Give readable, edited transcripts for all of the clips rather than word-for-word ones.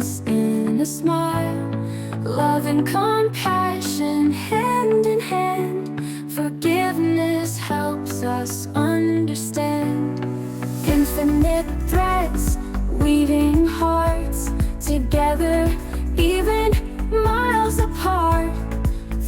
presence in a smile. Love and compassion hand in hand. Forgiveness helps us understand. Infinite threads weaving hearts together, even miles apart.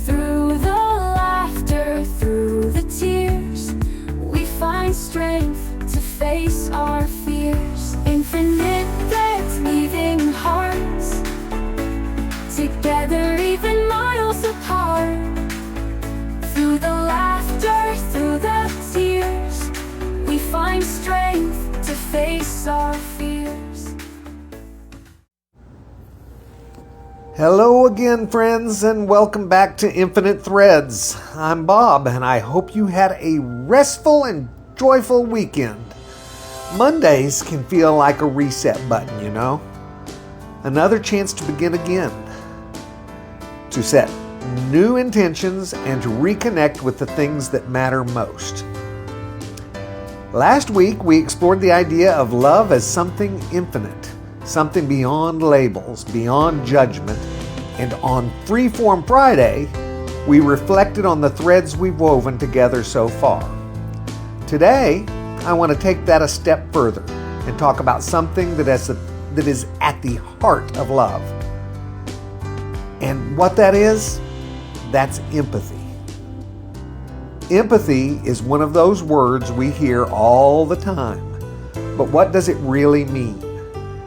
Through the laughter, through the tears, we find strength to face our fears. Infinite threads weaving hearts together, even miles apart. Through the laughter, through the tears, we find strength to face our fears. Hello again, friends, and welcome back to Infinite Threads. I'm Bob, and I hope you had a restful and joyful weekend. Mondays can feel like a reset button, you know? Another chance to begin again, to set new intentions and to reconnect with the things that matter most. Last week, we explored the idea of love as something infinite, something beyond labels, beyond judgment, and on Freeform Friday, we reflected on the threads we've woven together so far. Today, I want to take that a step further and talk about something that is at the heart of love. And what that is, that's empathy. Empathy is one of those words we hear all the time, but what does it really mean?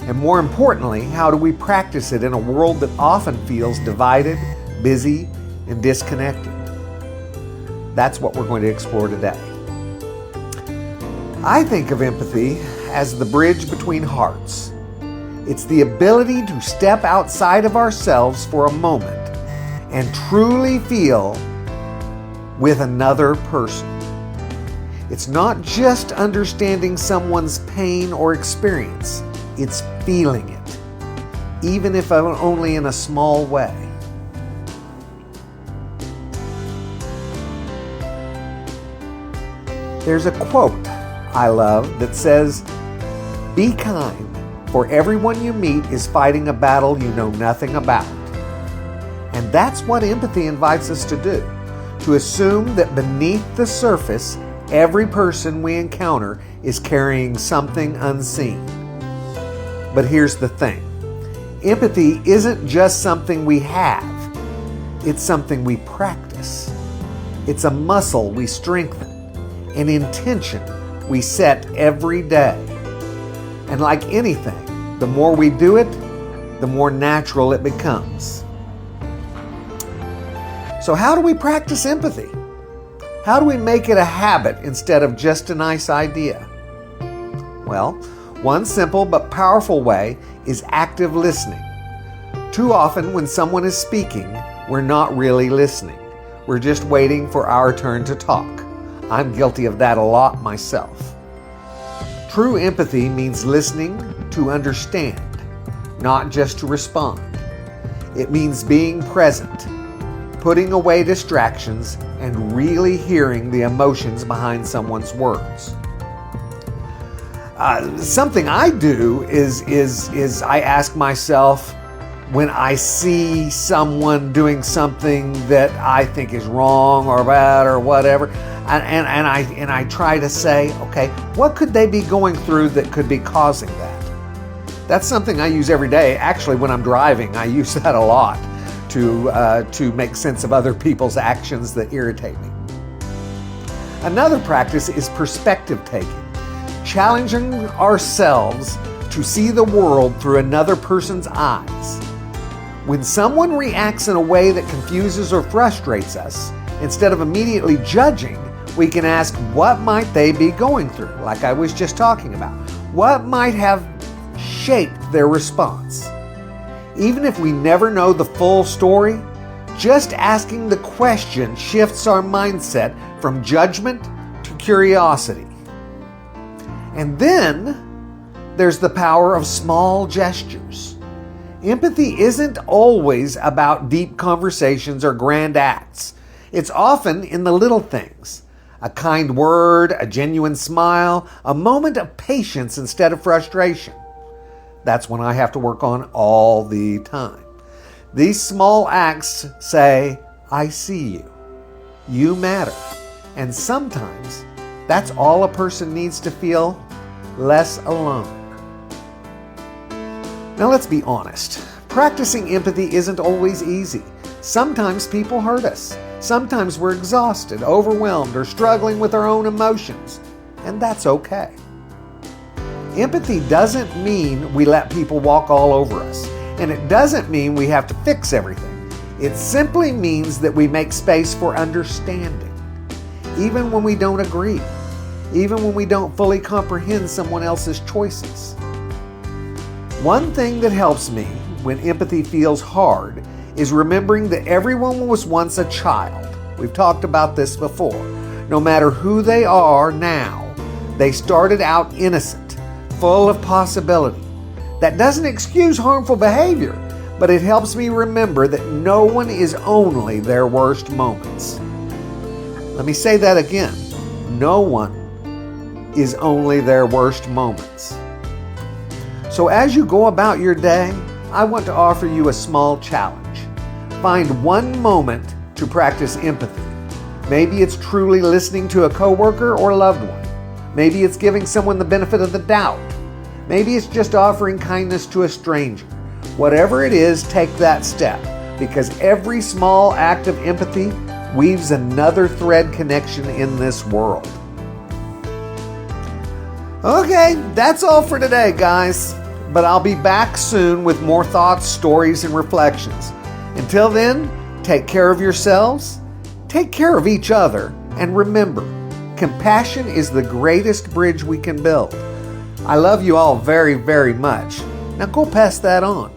And more importantly, how do we practice it in a world that often feels divided, busy, and disconnected? That's what we're going to explore today. I think of empathy as the bridge between hearts. It's the ability to step outside of ourselves for a moment and truly feel with another person. It's not just understanding someone's pain or experience, it's feeling it, even if only in a small way. There's a quote I love that says, "Be kind, for everyone you meet is fighting a battle you know nothing about." And that's what empathy invites us to do, to assume that beneath the surface, every person we encounter is carrying something unseen. But here's the thing. Empathy isn't just something we have. It's something we practice. It's a muscle we strengthen, an intention we set every day. And like anything, the more we do it, the more natural it becomes. So how do we practice empathy? How do we make it a habit instead of just a nice idea? Well, one simple but powerful way is active listening. Too often when someone is speaking, we're not really listening. We're just waiting for our turn to talk. I'm guilty of that a lot myself. True empathy means listening to understand, not just to respond. It means being present, putting away distractions, and really hearing the emotions behind someone's words. Something I do is I ask myself when I see someone doing something that I think is wrong or bad or whatever, and I try to say, okay, what could they be going through that could be causing that? That's something I use every day. Actually, when I'm driving, I use that a lot to make sense of other people's actions that irritate me. Another practice is perspective taking. Challenging ourselves to see the world through another person's eyes. When someone reacts in a way that confuses or frustrates us, instead of immediately judging, we can ask, what might they be going through? Like I was just talking about. What might have shaped their response? Even if we never know the full story, just asking the question shifts our mindset from judgment to curiosity. And then there's the power of small gestures. Empathy isn't always about deep conversations or grand acts. It's often in the little things. A kind word, a genuine smile, a moment of patience instead of frustration. That's one I have to work on all the time. These small acts say, I see you. You matter. And sometimes that's all a person needs to feel less alone. Now let's be honest. Practicing empathy isn't always easy. Sometimes people hurt us. Sometimes we're exhausted, overwhelmed, or struggling with our own emotions. And that's okay. Empathy doesn't mean we let people walk all over us. And it doesn't mean we have to fix everything. It simply means that we make space for understanding. Even when we don't agree. Even when we don't fully comprehend someone else's choices. One thing that helps me when empathy feels hard is remembering that everyone was once a child. We've talked about this before. No matter who they are now, they started out innocent, full of possibility. That doesn't excuse harmful behavior, but it helps me remember that no one is only their worst moments. Let me say that again. No one is only their worst moments. So as you go about your day, I want to offer you a small challenge. Find one moment to practice empathy. Maybe it's truly listening to a coworker or loved one. Maybe it's giving someone the benefit of the doubt. Maybe it's just offering kindness to a stranger. Whatever it is, take that step, because every small act of empathy weaves another thread connection in this world. Okay, that's all for today, guys. But I'll be back soon with more thoughts, stories, and reflections. Until then, take care of yourselves, take care of each other, and remember, compassion is the greatest bridge we can build. I love you all very, very much. Now go pass that on.